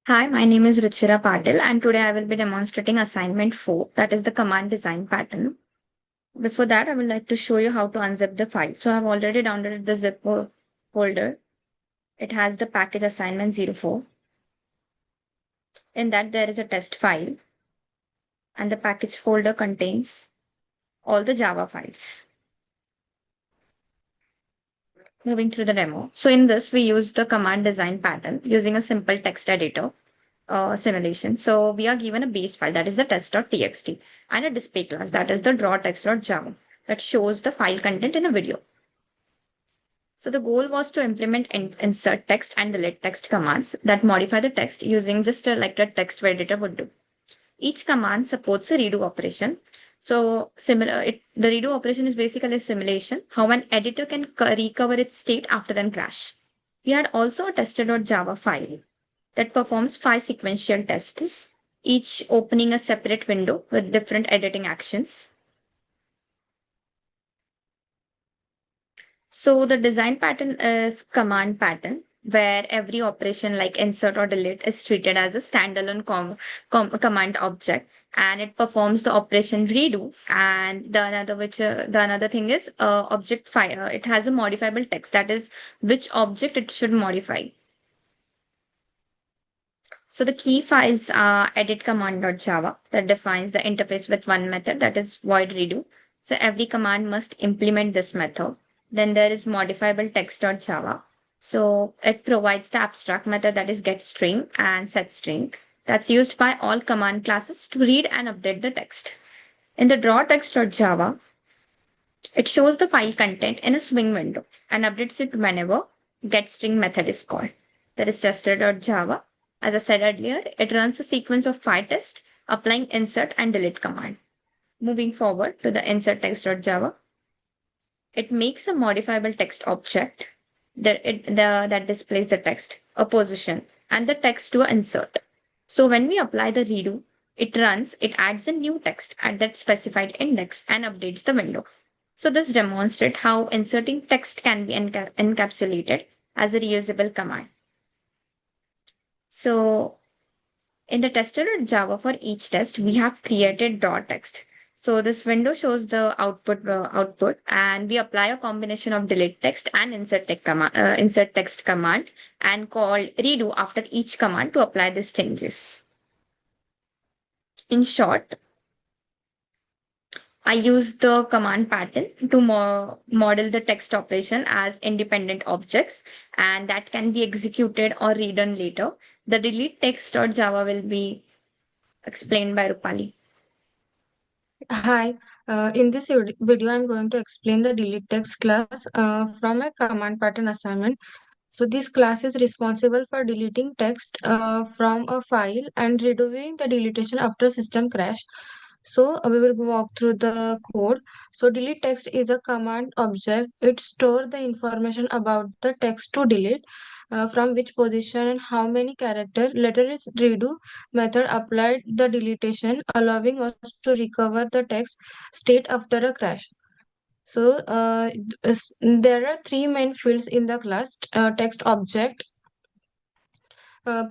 Hi, my name is Ruchira Patil, and today I will be demonstrating assignment 4, that is the command design pattern. Before that, I would like to show you how to unzip the file. So I've already downloaded the zip folder. It has the package Assignment04. In that, there is a test file, and the package folder contains all the Java files. Moving through the demo. So in this, we use the command design pattern using a simple text editor simulation. So we are given a base file, that is the test.txt, and a display class, that is the drawText.java, that shows the file content in a video. So the goal was to implement insert text and delete text commands that modify the text using just like a text editor would do. Each command supports a redo operation. So the redo operation is basically a simulation, how an editor can recover its state after a crash. We had also a tester.java file that performs 5 sequential tests, each opening a separate window with different editing actions. So the design pattern is command pattern, where every operation like insert or delete is treated as a standalone command object, and it performs the operation redo. And the another thing is object file. It has a modifiable text, that is which object it should modify. So the key files are edit command.java that defines the interface with one method, that is void redo. So every command must implement this method. Then there is modifiable text.java. So it provides the abstract method, that is getString and setString, that's used by all command classes to read and update the text. In the drawText.java, it shows the file content in a swing window and updates it whenever getString method is called. There is tester.java. As I said earlier, it runs a sequence of 5 tests, applying insert and delete command. Moving forward to the InsertText.java, it makes a modifiable text object that displays the text, a position, and the text to insert. So when we apply the redo, it adds a new text at that specified index and updates the window. So this demonstrates how inserting text can be encapsulated as a reusable command. So in the tester.java, for each test, we have created drawText. So this window shows the output, and we apply a combination of delete text and insert text command, and call redo after each command to apply these changes. In short, I use the command pattern to model the text operation as independent objects, and that can be executed or redone later. The delete text.java will be explained by Rupali. Hi, in this video, I'm going to explain the DeleteText class from a command pattern assignment. So this class is responsible for deleting text from a file and redoing the deletion after system crash. So we will walk through the code. So delete text is a command object. It stores the information about the text to delete, from which position and how many characters. Later is redo method applied the deletion, allowing us to recover the text state after a crash. So there are three main fields in the class: text object,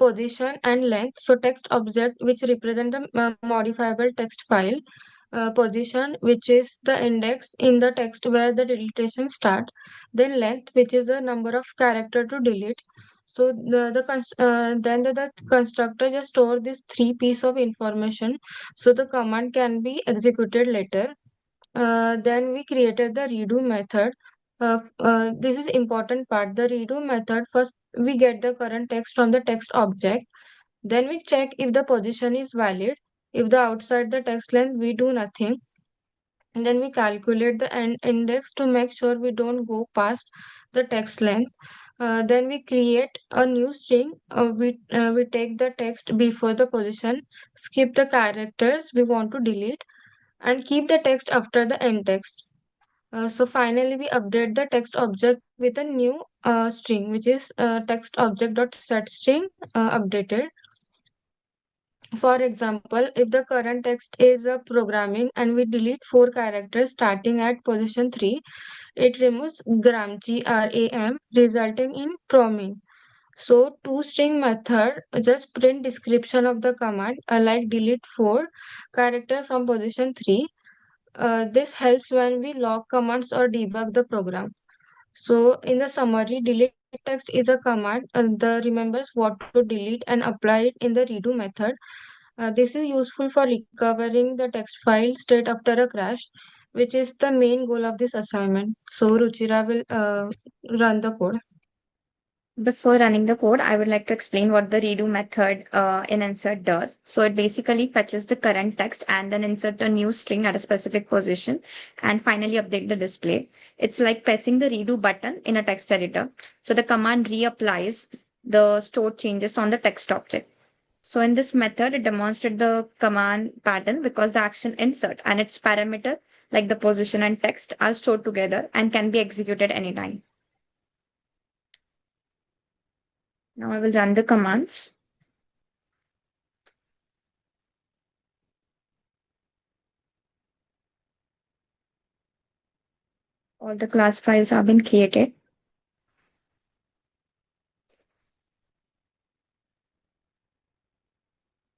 position, and length. So text object, which represent the modifiable text file. Position, which is the index in the text where the deletion start. Then length, which is the number of character to delete. So the constructor just store this three piece of information, so the command can be executed later. Then we created the redo method. This is important part. The redo method, first we get the current text from the text object. Then we check if the position is valid. If the outside the text length, we do nothing. And then we calculate the index to make sure we don't go past the text length. Then we create a new string. We take the text before the position, skip the characters we want to delete, and keep the text after the end text. So finally, we update the text object with a new string, which is text object dot set string updated. For example, if the current text is programming and we delete 4 characters starting at position 3, it removes gram, GRAM, resulting in proming. So toString method just print description of the command like delete 4 character from position 3. This helps when we log commands or debug the program. So in the summary, delete text is a command that remembers what to delete and apply it in the redo method. This is useful for recovering the text file straight after a crash, which is the main goal of this assignment. So Ruchira will run the code. Before running the code, I would like to explain what the redo method in insert does. So it basically fetches the current text and then insert a new string at a specific position and finally update the display. It's like pressing the redo button in a text editor. So the command reapplies the stored changes on the text object. So in this method, it demonstrates the command pattern because the action insert and its parameter, like the position and text, are stored together and can be executed anytime. Now I will run the commands. All the class files have been created.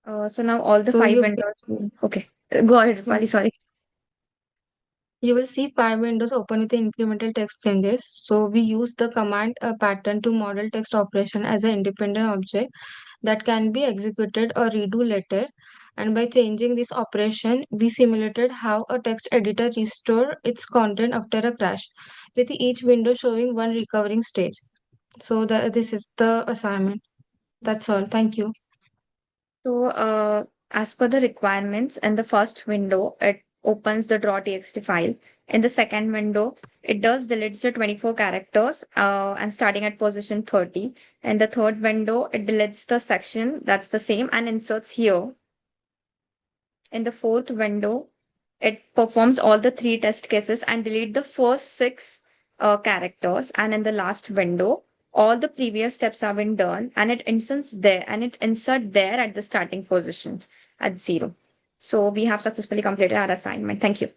So now all the So five you windows. Okay, go ahead, will Rupali. Sorry. You will see 5 windows open with the incremental text changes. So we use the command pattern to model text operation as an independent object that can be executed or redo later. And by changing this operation, we simulated how a text editor restore its content after a crash, with each window showing one recovering stage. So this is the assignment. That's all. Thank you. So, as per the requirements, in the first window, it opens the .txt file. In the second window, it does deletes the 24 characters and starting at position 30. In the third window, it deletes the section that's the same and inserts here. In the fourth window, it performs all the three test cases and delete the first six characters. And in the last window, all the previous steps have been done and it insert there at the starting position at 0. So we have successfully completed our assignment. Thank you.